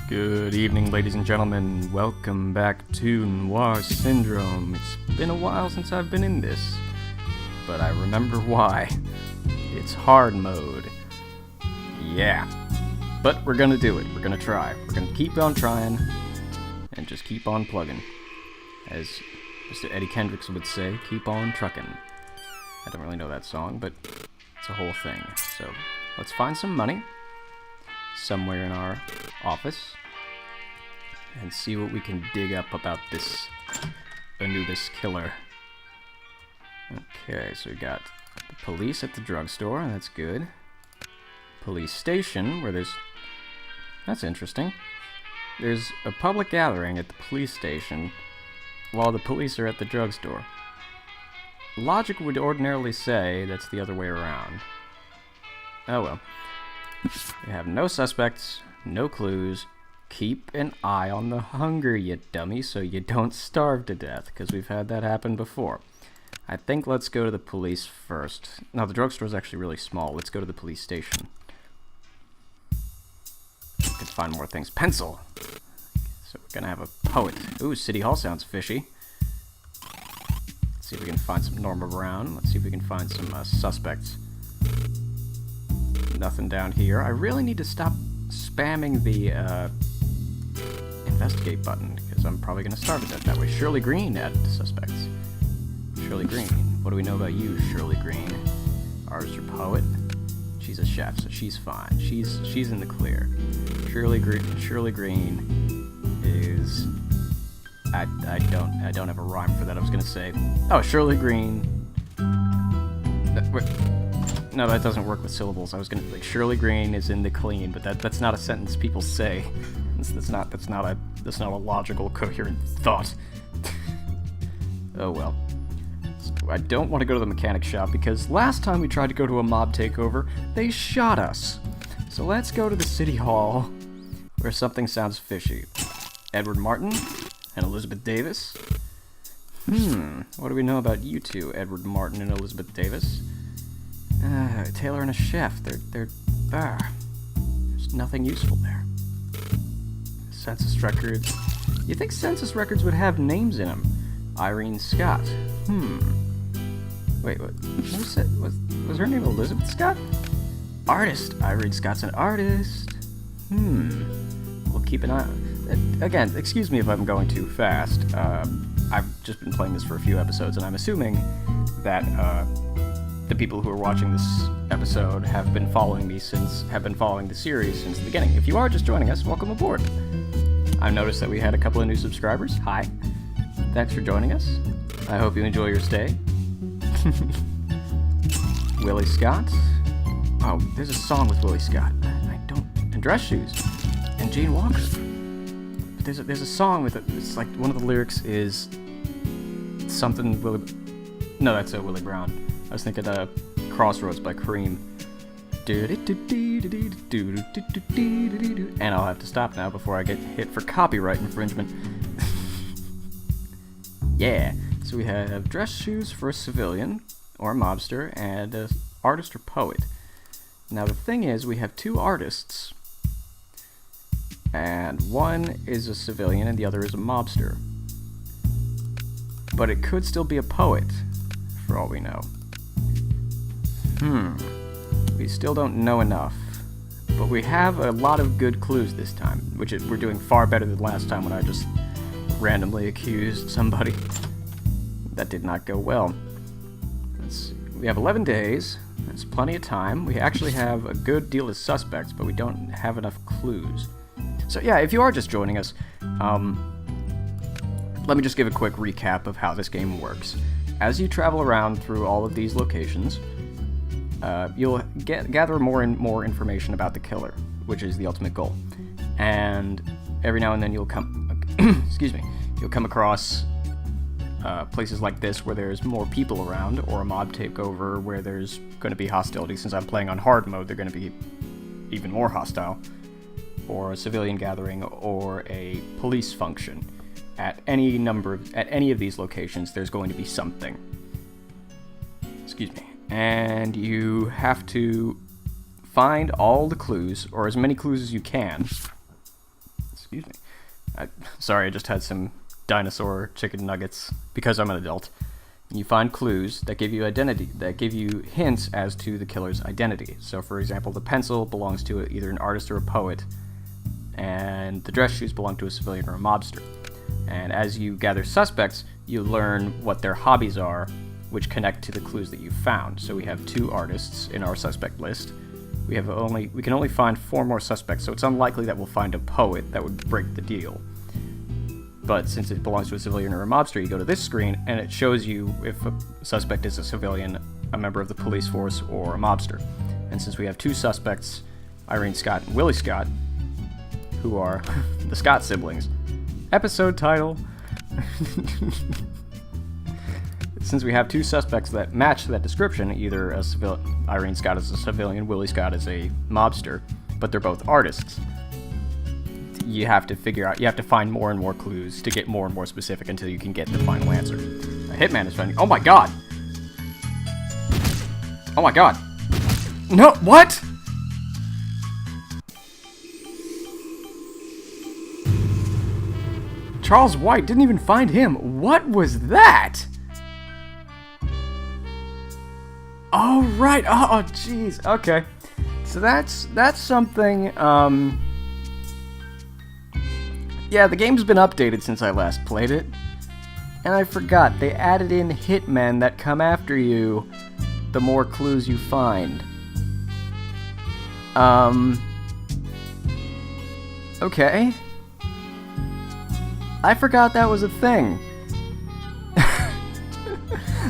Good evening, ladies and gentlemen. Welcome back to Noir Syndrome. It's been a while since I've been in this, but I remember why. It's hard mode. Yeah. But we're gonna do it. We're gonna try. We're gonna keep on trying, and just keep on plugging. As Mr. Eddie Kendricks would say, keep on trucking. I don't really know that song, but it's a whole thing. So, let's find some money somewhere in our office and see what we can dig up about this Anubis killer. Okay, so we got the police at the drugstore, and that's good. Police station, where that's interesting. There's a public gathering at the police station while the police are at the drugstore. Logic would ordinarily say that's the other way around. Oh well. You have no suspects, no clues. Keep an eye on the hunger, you dummy, so you don't starve to death, because we've had that happen before. I think let's go to the police first. No, the drugstore's actually really small. Let's go to the police station. We can find more things. Pencil! So we're gonna have a poet. Ooh, City Hall sounds fishy. Let's see if we can find some Norma Brown. Let's see if we can find some suspects. Nothing down here. I really need to stop spamming the investigate button, because I'm probably going to start it that way. Shirley Green added to suspects. Shirley Green. What do we know about you, Shirley Green? Artist or poet? She's a chef, so she's fine. She's in the clear. Shirley Green is... I don't have a rhyme for that. I was going to say... Oh, Shirley Green... No, that doesn't work with syllables. I was gonna like Shirley Green is in the clean, but that's not a sentence people say. That's not a logical, coherent thought. Oh well. So I don't want to go to the mechanic shop because last time we tried to go to a mob takeover, they shot us. So let's go to the city hall, where something sounds fishy. Edward Martin and Elizabeth Davis. What do we know about you two, Edward Martin and Elizabeth Davis? Taylor and a chef. There's nothing useful there. Census records. You think census records would have names in them? Irene Scott. Wait, what? Was her name Elizabeth Scott? Artist. Irene Scott's an artist. We'll keep an eye. Again, excuse me if I'm going too fast. I've just been playing this for a few episodes, and I'm assuming that the people who are watching this episode have been following the series since the beginning. If you are just joining us, welcome aboard. I've noticed that we had a couple of new subscribers. Hi. Thanks for joining us. I hope you enjoy your stay. Willie Scott. Oh, there's a song with Willie Scott. And Dress Shoes. And Gene Walker. But there's a song with it. It's like one of the lyrics is something Willie... No, that's Willie Brown. I was thinking Crossroads by Cream. And I'll have to stop now before I get hit for copyright infringement. Yeah. So we have dress shoes for a civilian, or a mobster, and an artist or poet. Now the thing is, we have two artists. And one is a civilian and the other is a mobster. But it could still be a poet, for all we know. We still don't know enough, but we have a lot of good clues this time, we're doing far better than last time when I just randomly accused somebody. That did not go well. We have 11 days, that's plenty of time. We actually have a good deal of suspects, but we don't have enough clues. So yeah, if you are just joining us, let me just give a quick recap of how this game works. As you travel around through all of these locations, you'll gather more and more information about the killer, which is the ultimate goal. And every now and then you'll come across places like this where there's more people around, or a mob takeover where there's going to be hostility. Since I'm playing on hard mode, they're going to be even more hostile. Or a civilian gathering, or a police function. At any of these locations, there's going to be something. Excuse me. And you have to find all the clues, or as many clues as you can. Excuse me. Sorry, I just had some dinosaur chicken nuggets because I'm an adult. You find clues that give you identity, that give you hints as to the killer's identity. So, for example, the pencil belongs to either an artist or a poet, and the dress shoes belong to a civilian or a mobster. And as you gather suspects, you learn what their hobbies are, which connect to the clues that you found. So we have 2 artists in our suspect list. We can only find 4 more suspects, so it's unlikely that we'll find a poet that would break the deal. But since it belongs to a civilian or a mobster, you go to this screen, and it shows you if a suspect is a civilian, a member of the police force, or a mobster. And since we have 2 suspects, Irene Scott and Willie Scott, who are the Scott siblings. Episode title. Since we have 2 suspects that match that description, either Irene Scott is a civilian, Willie Scott is a mobster, but they're both artists. You have to find more and more clues to get more and more specific until you can get the final answer. A hitman is finding. Oh my god! Oh my god! No, what? Charles White didn't even find him. What was that? Oh right. Oh jeez. Okay. So that's something. Yeah, the game's been updated since I last played it. And I forgot, they added in hitmen that come after you the more clues you find. Okay. I forgot that was a thing.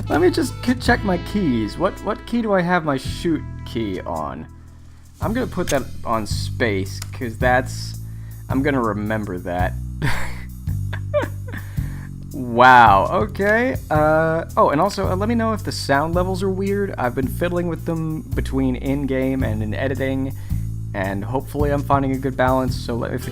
Let me just check my keys. What key do I have my shoot key on? I'm gonna put that on space, because I'm gonna remember that. Wow, okay. Oh, and also, let me know if the sound levels are weird. I've been fiddling with them between in-game and in editing, and hopefully I'm finding a good balance. So if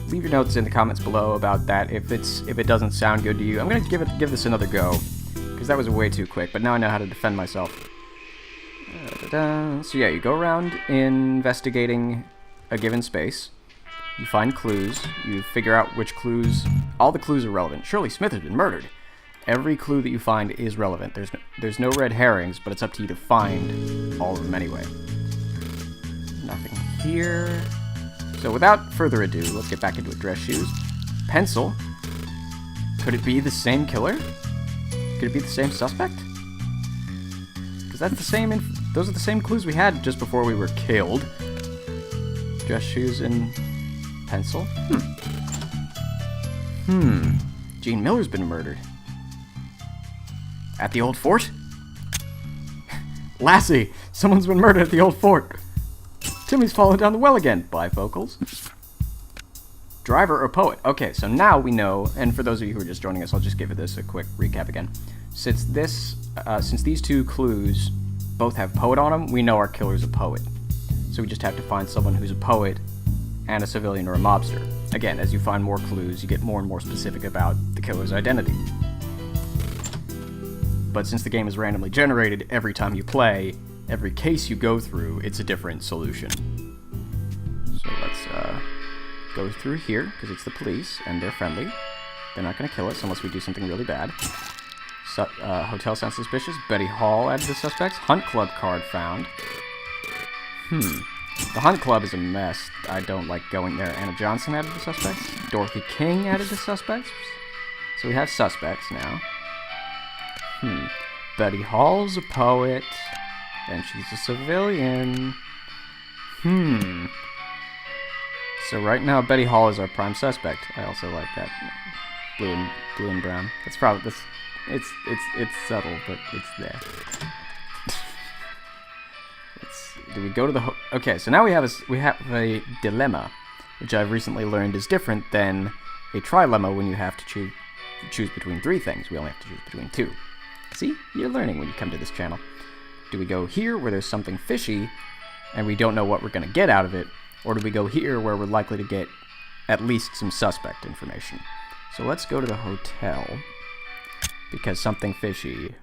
leave your notes in the comments below about that if it doesn't sound good to you. I'm gonna give this another go, because that was way too quick, but now I know how to defend myself. So yeah, you go around investigating a given space. You find clues. You figure out which clues. All the clues are relevant. Shirley Smith has been murdered. Every clue that you find is relevant. There's no red herrings, but it's up to you to find all of them anyway. Nothing here. So without further ado, let's get back into dress shoes. Pencil. Could it be the same killer? Could it be the same suspect? Because that's the same. Those are the same clues we had just before we were killed. Dress shoes and pencil. Gene Miller's been murdered. At the old fort? Lassie! Someone's been murdered at the old fort. Timmy's fallen down the well again. Bifocals. Driver or poet? Okay, so now we know, and for those of you who are just joining us, I'll just give this a quick recap again. Since these 2 clues both have poet on them, we know our killer's a poet. So we just have to find someone who's a poet and a civilian or a mobster. Again, as you find more clues, you get more and more specific about the killer's identity. But since the game is randomly generated, every time you play, every case you go through, it's a different solution. So let's go through here, because it's the police, and they're friendly. They're not going to kill us unless we do something really bad. Hotel sounds suspicious. Betty Hall added to suspects. Hunt Club card found. The Hunt Club is a mess. I don't like going there. Anna Johnson added to suspects. Dorothy King added to suspects. So we have suspects now. Betty Hall's a poet. And she's a civilian. So right now, Betty Hall is our prime suspect. I also like that. Blue and brown. That's probably... It's subtle, but it's there. Do we go to the... Okay, so now we have a dilemma, which I've recently learned is different than a trilemma when you have to choose between 3 things. We only have to choose between 2. See? You're learning when you come to this channel. Do we go here where there's something fishy and we don't know what we're going to get out of it, or do we go here where we're likely to get at least some suspect information? So let's go to the hotel, because something fishy...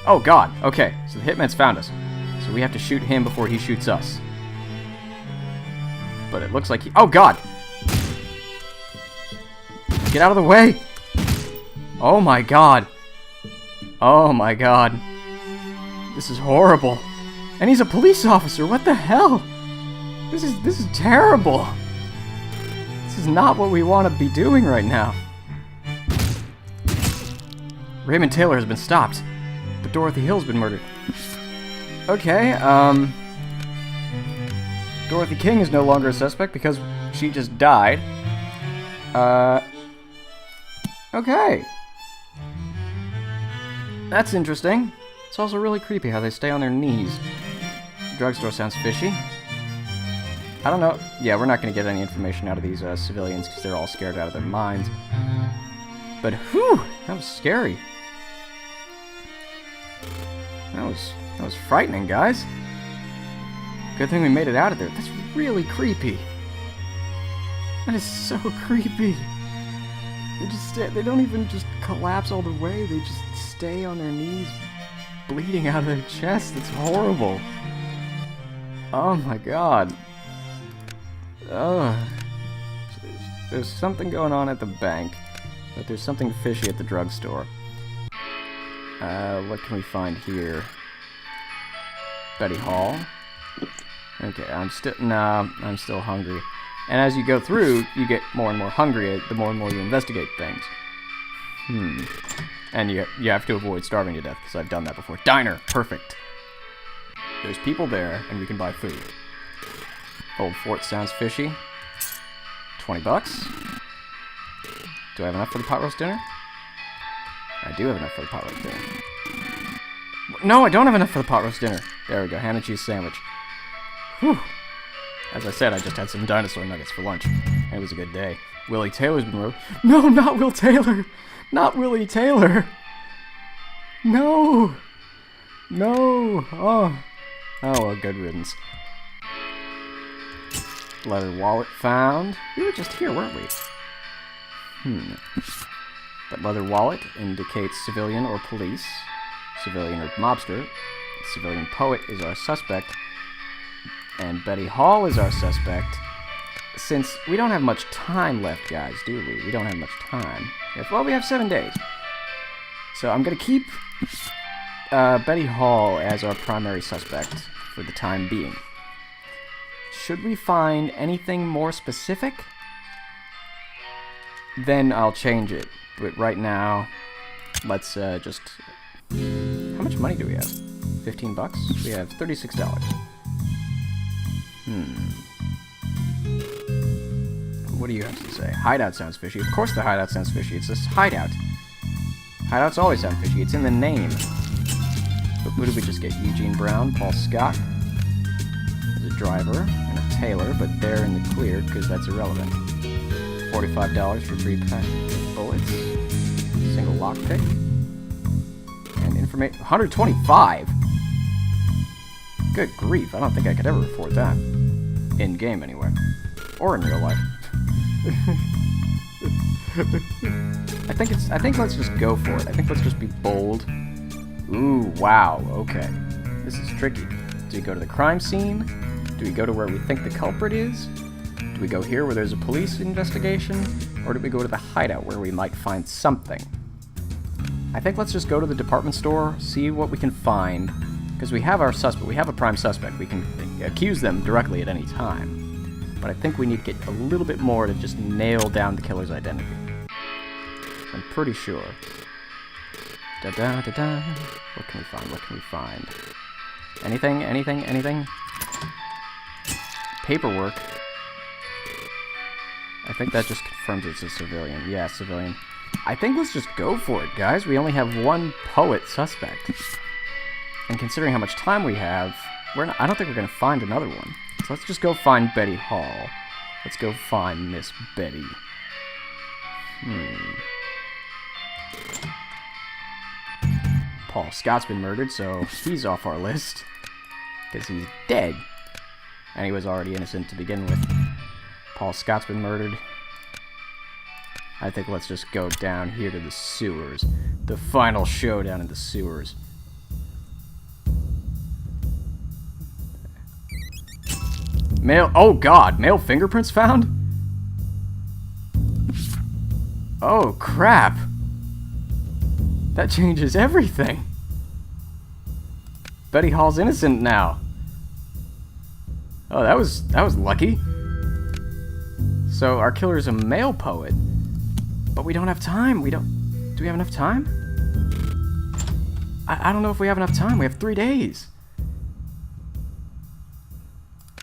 Oh god, okay, so the hitman's found us. So we have to shoot him before he shoots us. but it looks like he... Oh, God! Get out of the way! Oh, my God. Oh, my God. This is horrible. And he's a police officer. What the hell? This is terrible. This is not what we want to be doing right now. Raymond Taylor has been stopped, but Dorothy Hill's been murdered. Okay, Dorothy King is no longer a suspect because she just died. Okay. That's interesting. It's also really creepy how they stay on their knees. The drugstore sounds fishy. I don't know. Yeah, we're not going to get any information out of these civilians because they're all scared out of their minds. But whew, that was scary. That was frightening, guys. Good thing we made it out of there. That's really creepy. That is so creepy. They don't even just collapse all the way. They just stay on their knees, bleeding out of their chest. It's horrible. Oh my God. There's something going on at the bank, but there's something fishy at the drugstore. What can we find here? Betty Hall. Okay, I'm still hungry. And as you go through, you get more and more hungry the more and more you investigate things. And you have to avoid starving to death, because I've done that before. Diner! Perfect. There's people there, and we can buy food. Old Fort sounds fishy. 20 bucks. Do I have enough for the pot roast dinner? I do have enough for the pot roast dinner. No, I don't have enough for the pot roast dinner. There we go, ham and cheese sandwich. Whew. As I said, I just had some dinosaur nuggets for lunch. And it was a good day. Willie Taylor's been murdered. No, not Will Taylor! Not Willie Taylor! No! No! Oh, well, good riddance. Leather wallet found. We were just here, weren't we? But leather wallet indicates civilian or police. Civilian or mobster. Civilian poet is our suspect. And Betty Hall is our suspect. Since we don't have much time left, guys, do we? We don't have much time. Well, we have 7 days. So I'm going to keep Betty Hall as our primary suspect for the time being. Should we find anything more specific, then I'll change it. But right now, let's just... How much money do we have? 15 bucks? We have $36. What do you have to say? Hideout sounds fishy. Of course the hideout sounds fishy. It's this hideout. Hideouts always sound fishy. It's in the name. But who did we just get? Eugene Brown, Paul Scott. There's a driver and a tailor, but they're in the clear because that's irrelevant. $45 for 3 pack bullets. Single lockpick. And information. $125? Good grief. I don't think I could ever afford that. In game, anyway. Or in real life. I think let's just go for it. I think let's just be bold. Ooh, wow, okay. This is tricky. Do we go to the crime scene? Do we go to where we think the culprit is? Do we go here where there's a police investigation? Or do we go to the hideout where we might find something? I think let's just go to the department store, see what we can find. Because we have our suspect, we have a prime suspect. We can accuse them directly at any time. But I think we need to get a little bit more to just nail down the killer's identity. I'm pretty sure. Da-da-da-da. What can we find? What can we find? Anything? Anything? Anything? Paperwork. I think that just confirms it's a civilian. Yeah, civilian. I think let's just go for it, guys. We only have one poet suspect. And considering how much time we have, I don't think we're going to find another one. So let's just go find Betty Hall. Let's go find Miss Betty. Paul Scott's been murdered, so he's off our list. Because he's dead. And he was already innocent to begin with. Paul Scott's been murdered. I think let's just go down here to the sewers. The final showdown in the sewers. Male... Oh, God. Male fingerprints found? Oh, crap. That changes everything. Betty Hall's innocent now. Oh, that was lucky. So our killer's a male poet. But we don't have time. Do we have enough time? I don't know if we have enough time. We have 3 days.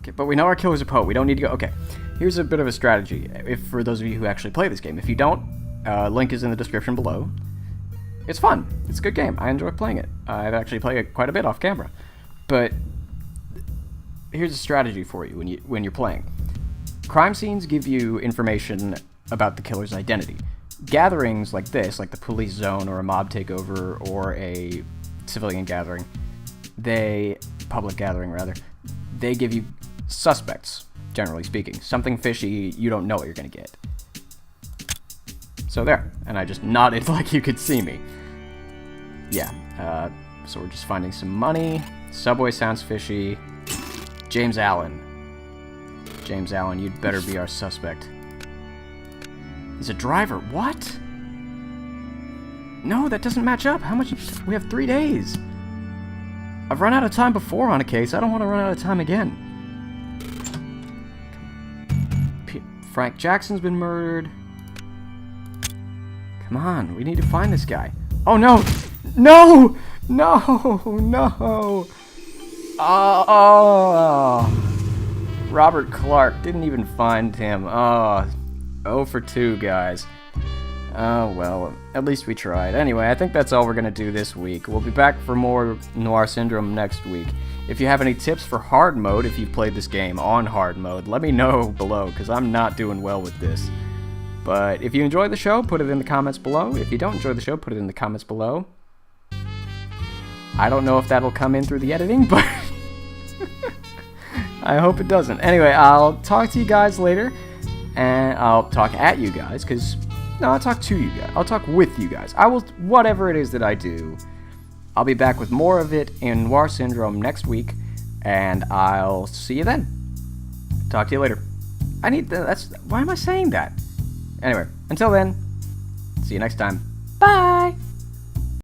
Okay, but we know our killer's a poet. We don't need to go... Okay, here's a bit of a strategy. For those of you who actually play this game. If you don't, link is in the description below. It's fun. It's a good game. I enjoy playing it. I've actually played it quite a bit off camera. But here's a strategy for you when you're playing. Crime scenes give you information about the killer's identity. Gatherings like this, like the police zone or a mob takeover or a civilian gathering, public gathering rather, they give you suspects, generally speaking. Something fishy, you don't know what you're going to get. So there, and I just nodded like you could see me. Yeah, so we're just finding some money. Subway sounds fishy. James Allen. James Allen, you'd better be our suspect. He's a driver. What? No, that doesn't match up. How much? We have 3 days. I've run out of time before on a case. I don't want to run out of time again. Frank Jackson's been murdered. Come on, we need to find this guy. Oh, no! No! No! No! Oh! Robert Clark. Didn't even find him. Oh, 0 for 2, guys. Oh, well, at least we tried. Anyway, I think that's all we're going to do this week. We'll be back for more Noir Syndrome next week. If you have any tips for hard mode, if you've played this game on hard mode, let me know below, because I'm not doing well with this. But if you enjoy the show, put it in the comments below. If you don't enjoy the show, put it in the comments below. I don't know if that'll come in through the editing, but I hope it doesn't. Anyway, I'll talk to you guys later, and I'll talk at you guys, because... No, I'll talk to you guys. I'll talk with you guys. I will... Whatever it is that I do, I'll be back with more of it in Noir Syndrome next week, and I'll see you then. Talk to you later. Why am I saying that? Anyway, until then, see you next time. Bye!